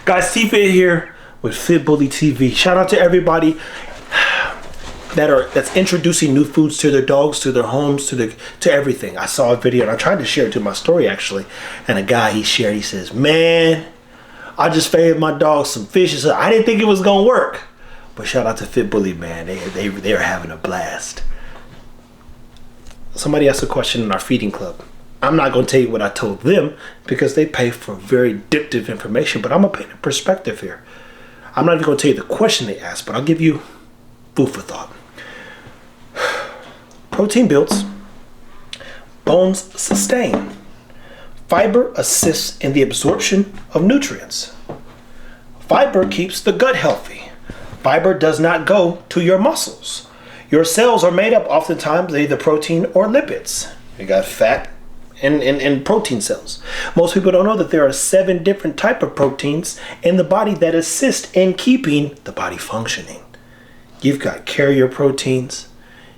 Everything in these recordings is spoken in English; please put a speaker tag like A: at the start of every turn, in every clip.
A: Guys, T-Fit here with Fit Bully TV. Shout out to everybody that's introducing new foods to their dogs, to their homes, to everything. I saw a video and I tried to share it to my story actually, and a guy he says, "Man, I just fed my dog some fish." He said, "I didn't think it was gonna work." But shout out to Fit Bully, man. They're having a blast. Somebody asked a question in our feeding club. I'm not going to tell you what I told them because they pay for very addictive information, but I'm going to paint a perspective here. I'm not even going to tell you the question they asked, but I'll give you food for thought. Protein builds, bones sustain, fiber assists in the absorption of nutrients. Fiber keeps the gut healthy. Fiber does not go to your muscles. Your cells are made up oftentimes of either protein or lipids. You got fat and protein cells. Most people don't know that there are 7 different types of proteins in the body that assist in keeping the body functioning. You've got carrier proteins.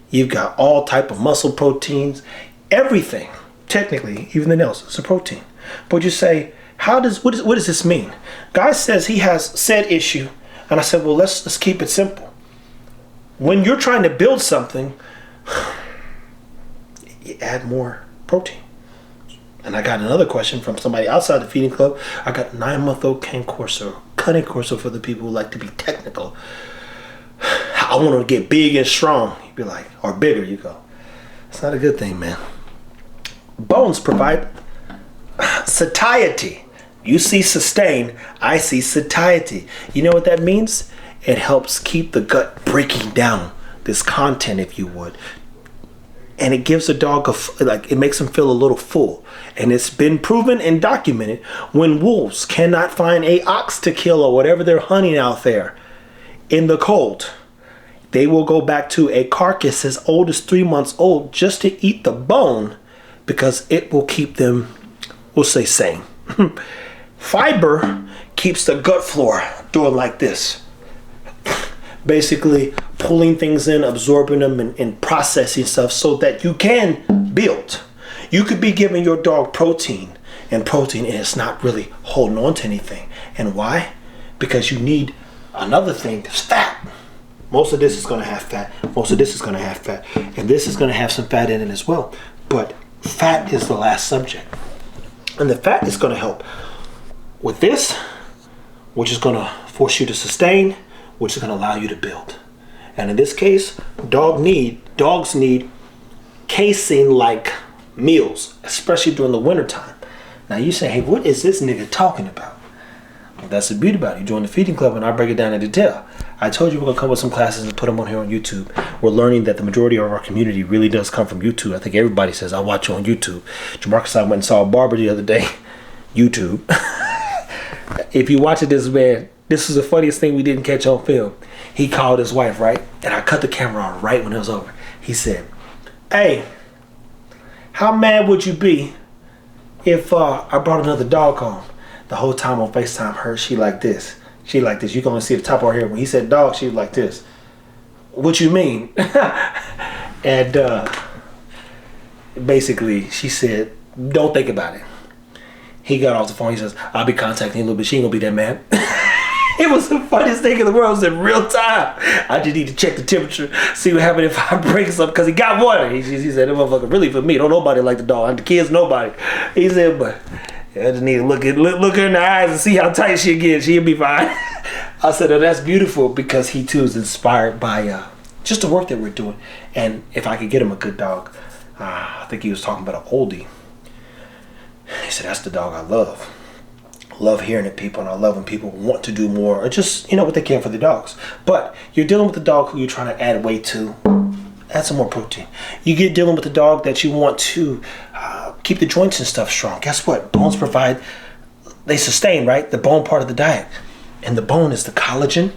A: You've got all type of muscle proteins. Everything, technically, even the nails, is a protein. But you say, what does this mean? Guy says he has said issue, and I said, well, let's keep it simple. When you're trying to build something, you add more protein. And I got another question from somebody outside the feeding club. I got 9-month-old Cane Corso for the people who like to be technical. I want to get big and strong. You'd be like, or bigger, you go. It's not a good thing, man. Bones provide satiety. You see sustain, I see satiety. You know what that means? It helps keep the gut breaking down this content, if you would. And it gives a dog it makes them feel a little full. And it's been proven and documented when wolves cannot find a ox to kill or whatever they're hunting out there in the cold, they will go back to a carcass as old as 3 months old just to eat the bone because it will keep them, we'll say, sane. Fiber keeps the gut flora doing like this. Basically pulling things in, absorbing them, and processing stuff so that you can build. You could be giving your dog protein and it's not really holding on to anything. And why? Because you need another thing that's fat. Most of this is going to have fat. Most of this is going to have fat. And this is going to have some fat in it as well. But fat is the last subject. And the fat is going to help with this, which is going to force you to sustain, which is going to allow you to build. And in this case, dogs need casein-like meals, especially during the wintertime. Now you say, hey, what is this nigga talking about? Well, that's the beauty about it. You join the feeding club and I break it down in detail. I told you we're going to come with some classes and put them on here on YouTube. We're learning that the majority of our community really does come from YouTube. I think everybody says, I watch you on YouTube. Jamarcus, I went and saw a barber the other day. YouTube. If you watch it, this is the funniest thing we didn't catch on film. He called his wife, right? And I cut the camera on right when it was over. He said, hey, how mad would you be if I brought another dog home? The whole time on FaceTime, she like this. She like this. You can only see the top of her hair. When he said dog, she was like this. What you mean? And basically, she said, don't think about it. He got off the phone. He says, I'll be contacting you a little bit. She ain't gonna be that mad. It was the funniest thing in the world. It was in real time. I just need to check the temperature, see what happened if I break something, because he got water. He said, that motherfucker really for me. Don't nobody like the dog. The kids, nobody. He said, but I just need to look her in the eyes and see how tight she gets. She'll be fine. I said, oh, that's beautiful, because he too is inspired by just the work that we're doing. And if I could get him a good dog, I think he was talking about an oldie. He said, that's the dog I love. Love hearing it, people, and I love when people want to do more or just, what they can for their dogs. But you're dealing with a dog who you're trying to add weight to, add some more protein. You get dealing with a dog that you want to keep the joints and stuff strong. Guess what? Bones provide, they sustain, right? The bone part of the diet. And the bone is the collagen.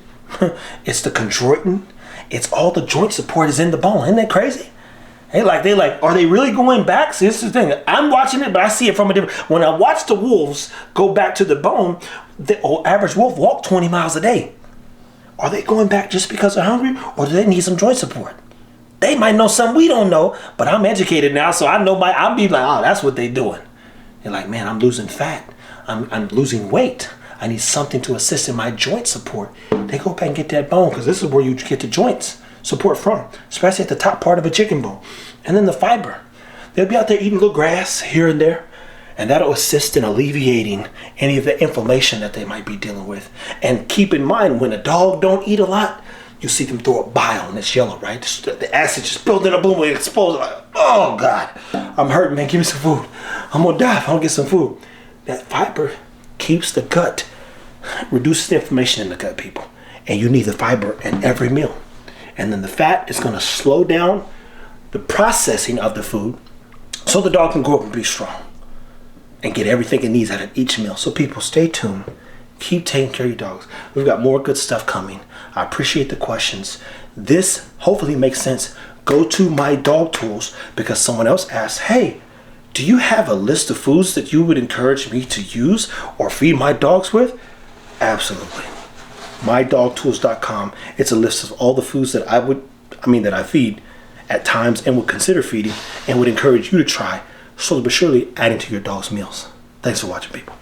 A: It's the chondroitin. It's all the joint support is in the bone. Isn't that crazy? They like, are they really going back? See, this is the thing. I'm watching it, but I see it from a different. When I watch the wolves go back to the bone, the average wolf walk 20 miles a day. Are they going back just because they're hungry, or do they need some joint support? They might know something we don't know, but I'm educated now, so I know I'll be like, oh, that's what they're doing. They're like, man, I'm losing fat. I'm losing weight. I need something to assist in my joint support. They go back and get that bone, because this is where you get the joints support from, especially at the top part of a chicken bone. And then the fiber. They'll be out there eating a little grass here and there, and that'll assist in alleviating any of the inflammation that they might be dealing with. And keep in mind, when a dog don't eat a lot, you see them throw up bile, and it's yellow, right? The acid just building up, boom, and explodes. Like, oh God, I'm hurting, man. Give me some food. I'm gonna die if I don't get some food. That fiber keeps the gut, reduces the inflammation in the gut, people. And you need the fiber in every meal. And then the fat is gonna slow down the processing of the food, so the dog can grow up and be strong and get everything it needs out of each meal. So people, stay tuned. Keep taking care of your dogs. We've got more good stuff coming. I appreciate the questions. This hopefully makes sense. Go to my dog tools, because someone else asked, hey, do you have a list of foods that you would encourage me to use or feed my dogs with? Absolutely. MyDogTools.com. It's a list of all the foods that I feed at times and would consider feeding and would encourage you to try, slowly but surely adding to your dog's meals. Thanks for watching, people.